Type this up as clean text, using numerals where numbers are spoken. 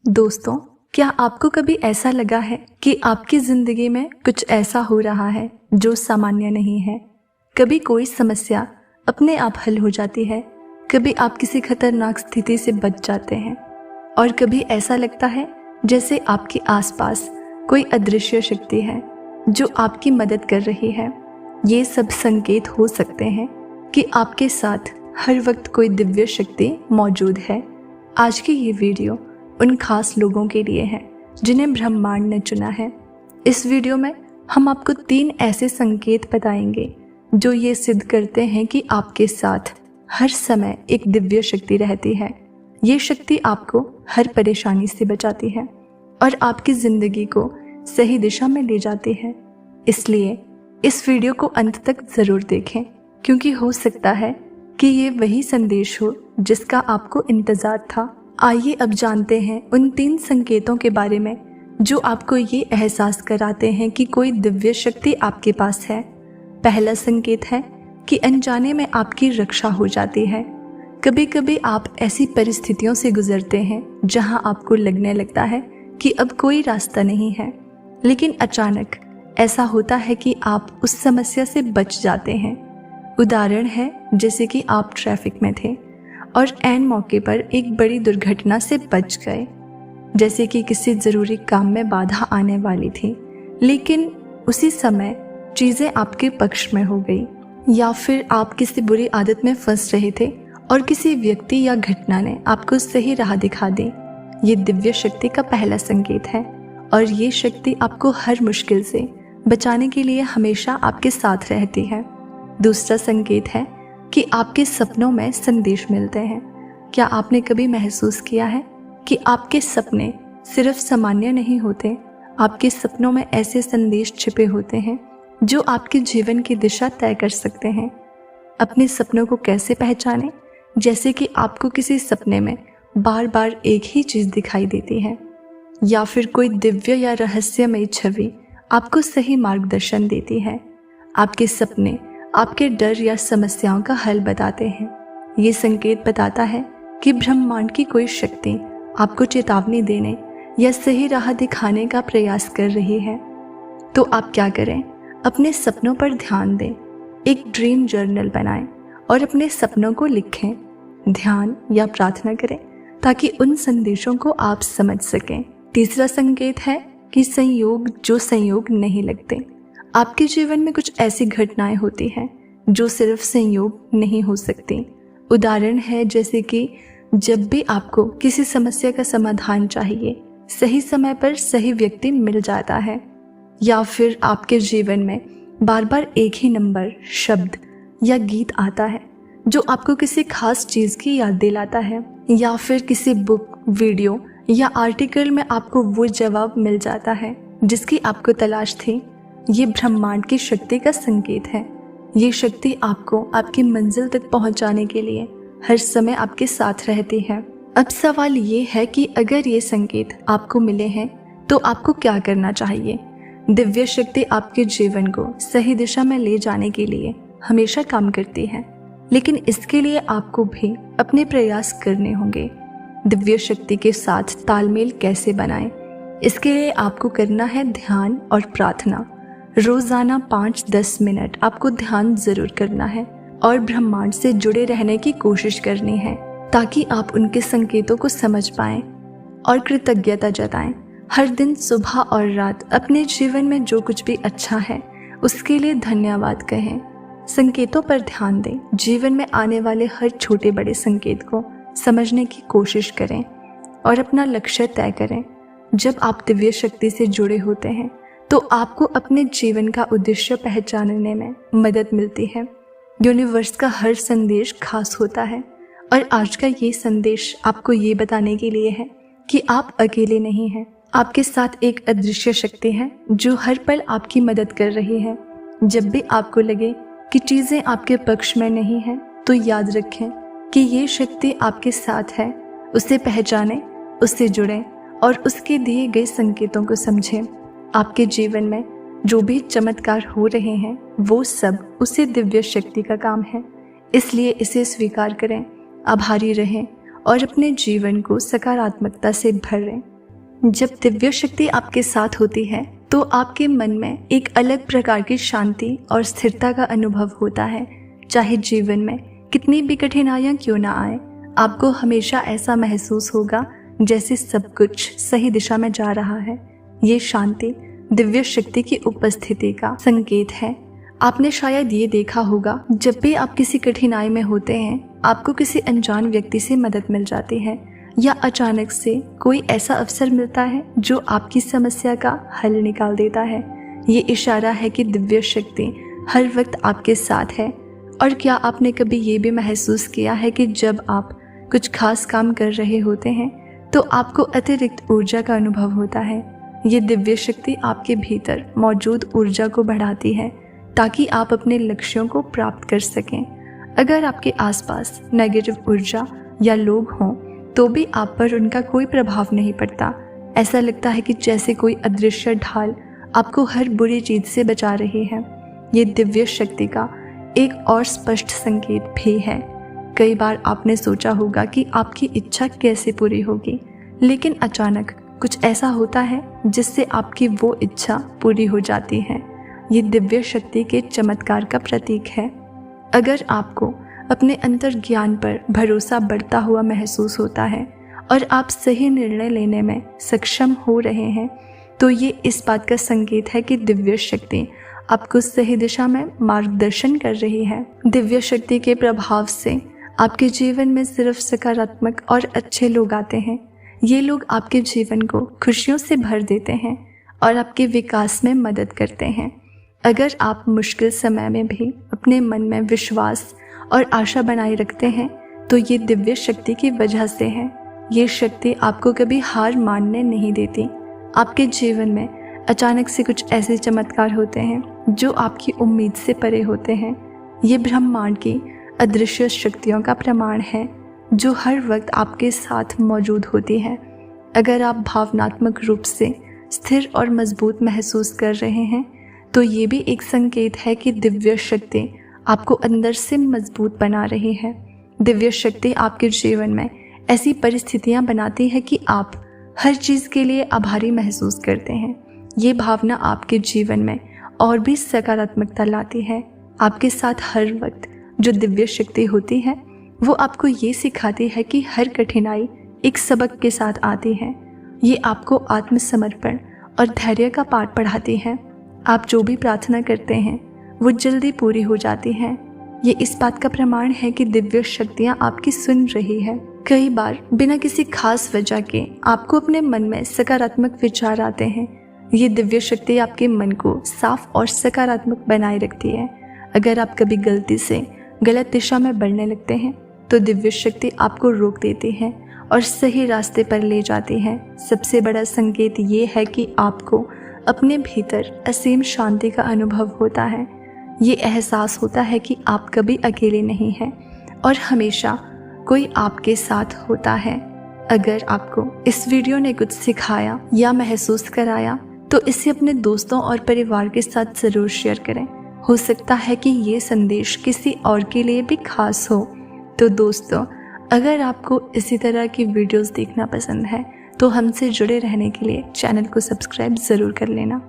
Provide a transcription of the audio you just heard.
दोस्तों, क्या आपको कभी ऐसा लगा है कि आपकी ज़िंदगी में कुछ ऐसा हो रहा है जो सामान्य नहीं है? कभी कोई समस्या अपने आप हल हो जाती है, कभी आप किसी खतरनाक स्थिति से बच जाते हैं और कभी ऐसा लगता है जैसे आपके आसपास कोई अदृश्य शक्ति है जो आपकी मदद कर रही है। ये सब संकेत हो सकते हैं कि आपके साथ हर वक्त कोई दिव्य शक्ति मौजूद है। आज की ये वीडियो उन खास लोगों के लिए है जिन्हें ब्रह्मांड ने चुना है। इस वीडियो में हम आपको 3 ऐसे संकेत बताएंगे जो ये सिद्ध करते हैं कि आपके साथ हर समय एक दिव्य शक्ति रहती है। ये शक्ति आपको हर परेशानी से बचाती है और आपकी ज़िंदगी को सही दिशा में ले जाती है। इसलिए इस वीडियो को अंत तक ज़रूर देखें, क्योंकि हो सकता है कि ये वही संदेश हो जिसका आपको इंतज़ार था। आइए अब जानते हैं उन 3 संकेतों के बारे में जो आपको ये एहसास कराते हैं कि कोई दिव्य शक्ति आपके पास है। पहला संकेत है कि अनजाने में आपकी रक्षा हो जाती है। कभी कभी आप ऐसी परिस्थितियों से गुजरते हैं जहां आपको लगने लगता है कि अब कोई रास्ता नहीं है, लेकिन अचानक ऐसा होता है कि आप उस समस्या से बच जाते हैं। उदाहरण है जैसे कि आप ट्रैफिक में थे और ऐन मौके पर एक बड़ी दुर्घटना से बच गए, जैसे कि किसी ज़रूरी काम में बाधा आने वाली थी, लेकिन उसी समय चीज़ें आपके पक्ष में हो गई। या फिर आप किसी बुरी आदत में फंस रहे थे और किसी व्यक्ति या घटना ने आपको सही राह दिखा दी। ये दिव्य शक्ति का पहला संकेत है और ये शक्ति आपको हर मुश्किल से बचाने के लिए हमेशा आपके साथ रहती है। दूसरा संकेत है कि आपके सपनों में संदेश मिलते हैं। क्या आपने कभी महसूस किया है कि आपके सपने सिर्फ सामान्य नहीं होते? आपके सपनों में ऐसे संदेश छिपे होते हैं जो आपके जीवन की दिशा तय कर सकते हैं। अपने सपनों को कैसे पहचानें? जैसे कि आपको किसी सपने में बार बार एक ही चीज़ दिखाई देती है, या फिर कोई दिव्य या रहस्यमयी छवि आपको सही मार्गदर्शन देती है। आपके सपने आपके डर या समस्याओं का हल बताते हैं। ये संकेत बताता है कि ब्रह्मांड की कोई शक्ति आपको चेतावनी देने या सही राह दिखाने का प्रयास कर रही है। तो आप क्या करें? अपने सपनों पर ध्यान दें, एक ड्रीम जर्नल बनाएं और अपने सपनों को लिखें। ध्यान या प्रार्थना करें ताकि उन संदेशों को आप समझ सकें। तीसरा संकेत है कि संयोग जो संयोग नहीं लगते। आपके जीवन में कुछ ऐसी घटनाएं होती हैं जो सिर्फ संयोग नहीं हो सकती। उदाहरण है जैसे कि जब भी आपको किसी समस्या का समाधान चाहिए, सही समय पर सही व्यक्ति मिल जाता है, या फिर आपके जीवन में बार बार एक ही नंबर, शब्द या गीत आता है जो आपको किसी खास चीज़ की याद दिलाता है, या फिर किसी बुक, वीडियो या आर्टिकल में आपको वो जवाब मिल जाता है जिसकी आपको तलाश थी। ये ब्रह्मांड की शक्ति का संकेत है। ये शक्ति आपको आपकी मंजिल तक पहुंचाने के लिए हर समय आपके साथ रहती है। अब सवाल ये है कि अगर ये संकेत आपको मिले हैं तो आपको क्या करना चाहिए? दिव्य शक्ति आपके जीवन को सही दिशा में ले जाने के लिए हमेशा काम करती है, लेकिन इसके लिए आपको भी अपने प्रयास करने होंगे। दिव्य शक्ति के साथ तालमेल कैसे बनाएं? इसके लिए आपको करना है ध्यान और प्रार्थना। रोजाना 5-10 मिनट आपको ध्यान जरूर करना है और ब्रह्मांड से जुड़े रहने की कोशिश करनी है ताकि आप उनके संकेतों को समझ पाएं और कृतज्ञता जताएं। हर दिन सुबह और रात अपने जीवन में जो कुछ भी अच्छा है उसके लिए धन्यवाद कहें। संकेतों पर ध्यान दें। जीवन में आने वाले हर छोटे बड़े संकेत को समझने की कोशिश करें और अपना लक्ष्य तय करें। जब आप दिव्य शक्ति से जुड़े होते हैं तो आपको अपने जीवन का उद्देश्य पहचानने में मदद मिलती है। यूनिवर्स का हर संदेश खास होता है और आज का ये संदेश आपको ये बताने के लिए है कि आप अकेले नहीं हैं। आपके साथ एक अदृश्य शक्ति है जो हर पल आपकी मदद कर रही है। जब भी आपको लगे कि चीज़ें आपके पक्ष में नहीं हैं, तो याद रखें कि ये शक्ति आपके साथ है। उसे पहचानें, उससे जुड़ें और उसके दिए गए संकेतों को समझें। आपके जीवन में जो भी चमत्कार हो रहे हैं वो सब उसी दिव्य शक्ति का काम है। इसलिए इसे स्वीकार करें, आभारी रहें और अपने जीवन को सकारात्मकता से भरें। जब दिव्य शक्ति आपके साथ होती है तो आपके मन में एक अलग प्रकार की शांति और स्थिरता का अनुभव होता है। चाहे जीवन में कितनी भी कठिनाइयां क्यों ना आए, आपको हमेशा ऐसा महसूस होगा जैसे सब कुछ सही दिशा में जा रहा है। ये शांति दिव्य शक्ति की उपस्थिति का संकेत है। आपने शायद ये देखा होगा, जब भी आप किसी कठिनाई में होते हैं, आपको किसी अनजान व्यक्ति से मदद मिल जाती है या अचानक से कोई ऐसा अवसर मिलता है जो आपकी समस्या का हल निकाल देता है। ये इशारा है कि दिव्य शक्ति हर वक्त आपके साथ है। और क्या आपने कभी ये भी महसूस किया है कि जब आप कुछ खास काम कर रहे होते हैं तो आपको अतिरिक्त ऊर्जा का अनुभव होता है? ये दिव्य शक्ति आपके भीतर मौजूद ऊर्जा को बढ़ाती है ताकि आप अपने लक्ष्यों को प्राप्त कर सकें। अगर आपके आसपास नेगेटिव ऊर्जा या लोग हों तो भी आप पर उनका कोई प्रभाव नहीं पड़ता। ऐसा लगता है कि जैसे कोई अदृश्य ढाल आपको हर बुरी चीज से बचा रही है। ये दिव्य शक्ति का एक और स्पष्ट संकेत भी है। कई बार आपने सोचा होगा कि आपकी इच्छा कैसे पूरी होगी, लेकिन अचानक कुछ ऐसा होता है जिससे आपकी वो इच्छा पूरी हो जाती है। ये दिव्य शक्ति के चमत्कार का प्रतीक है। अगर आपको अपने अंतर ज्ञान पर भरोसा बढ़ता हुआ महसूस होता है और आप सही निर्णय लेने में सक्षम हो रहे हैं, तो ये इस बात का संकेत है कि दिव्य शक्ति आपको सही दिशा में मार्गदर्शन कर रही है। दिव्य शक्ति के प्रभाव से आपके जीवन में सिर्फ सकारात्मक और अच्छे लोग आते हैं। ये लोग आपके जीवन को खुशियों से भर देते हैं और आपके विकास में मदद करते हैं। अगर आप मुश्किल समय में भी अपने मन में विश्वास और आशा बनाए रखते हैं तो ये दिव्य शक्ति की वजह से है। ये शक्ति आपको कभी हार मानने नहीं देती। आपके जीवन में अचानक से कुछ ऐसे चमत्कार होते हैं जो आपकी उम्मीद से परे होते हैं। ये ब्रह्मांड की अदृश्य शक्तियों का प्रमाण है जो हर वक्त आपके साथ मौजूद होती है। अगर आप भावनात्मक रूप से स्थिर और मजबूत महसूस कर रहे हैं तो ये भी एक संकेत है कि दिव्य शक्ति आपको अंदर से मजबूत बना रही है। दिव्य शक्ति आपके जीवन में ऐसी परिस्थितियां बनाती है कि आप हर चीज़ के लिए आभारी महसूस करते हैं। ये भावना आपके जीवन में और भी सकारात्मकता लाती है। आपके साथ हर वक्त जो दिव्य शक्ति होती है वो आपको ये सिखाती है कि हर कठिनाई एक सबक के साथ आती है। ये आपको आत्मसमर्पण और धैर्य का पाठ पढ़ाती है। आप जो भी प्रार्थना करते हैं वो जल्दी पूरी हो जाती है। ये इस बात का प्रमाण है कि दिव्य शक्तियाँ आपकी सुन रही है। कई बार बिना किसी खास वजह के आपको अपने मन में सकारात्मक विचार आते हैं। ये दिव्य शक्ति आपके मन को साफ और सकारात्मक बनाए रखती है। अगर आप कभी गलती से गलत दिशा में बढ़ने लगते हैं तो दिव्य शक्ति आपको रोक देती है और सही रास्ते पर ले जाती है। सबसे बड़ा संकेत ये है कि आपको अपने भीतर असीम शांति का अनुभव होता है। ये एहसास होता है कि आप कभी अकेले नहीं हैं और हमेशा कोई आपके साथ होता है। अगर आपको इस वीडियो ने कुछ सिखाया या महसूस कराया तो इसे अपने दोस्तों और परिवार के साथ ज़रूर शेयर करें। हो सकता है कि ये संदेश किसी और के लिए भी खास हो। तो दोस्तों, अगर आपको इसी तरह की वीडियोस देखना पसंद है तो हमसे जुड़े रहने के लिए चैनल को सब्सक्राइब ज़रूर कर लेना।